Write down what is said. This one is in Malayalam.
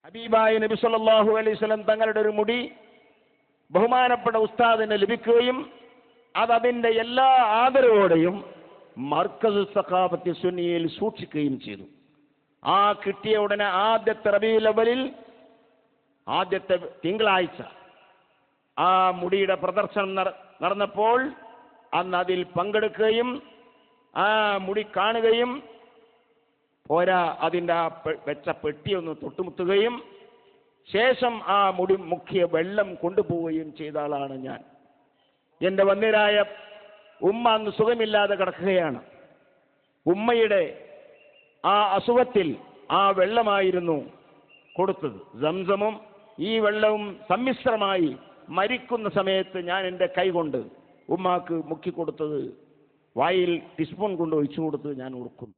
ഹബീബായ നബി സല്ലല്ലാഹു അലൈഹി വസല്ലം തങ്ങളുടെ ഒരു മുടി ബഹുമാനപ്പെട്ട ഉസ്താദിന് ലഭിക്കുകയും അതിൻ്റെ എല്ലാ ആദരവോടെയും മർക്കസ് സഖാഫത്തി സുന്നിയിൽ സൂക്ഷിക്കുകയും ചെയ്തു. ആ കിട്ടിയ ഉടനെ ആദ്യത്തെ റബീഉൽ അവ്വലിൽ ആദ്യത്തെ തിങ്കളാഴ്ച ആ മുടിയുടെ പ്രദർശനം നടന്നപ്പോൾ അന്ന് അതിൽ പങ്കെടുക്കുകയും ആ മുടി കാണുകയും പോരാ അതിൻ്റെ ആ വെച്ച പെട്ടിയൊന്ന് തൊട്ടുമുത്തുകയും ശേഷം ആ മുടി മുക്കിയ വെള്ളം കൊണ്ടുപോവുകയും ചെയ്ത ആളാണ് ഞാൻ. എൻ്റെ വന്യരായ ഉമ്മ അന്ന് സുഖമില്ലാതെ കിടക്കുകയാണ്. ഉമ്മയുടെ ആ അസുഖത്തിൽ ആ വെള്ളമായിരുന്നു കൊടുത്തത്. സംസമും ഈ വെള്ളവും സമ്മിശ്രമായി മരിക്കുന്ന സമയത്ത് ഞാൻ എൻ്റെ കൈ കൊണ്ട് ഉമ്മാക്ക് മുക്കിക്കൊടുത്തത്, വായിൽ ടീസ്പൂൺ കൊണ്ട് ഒഴിച്ചു കൊടുത്തത് ഞാൻ ഓർക്കുന്നു.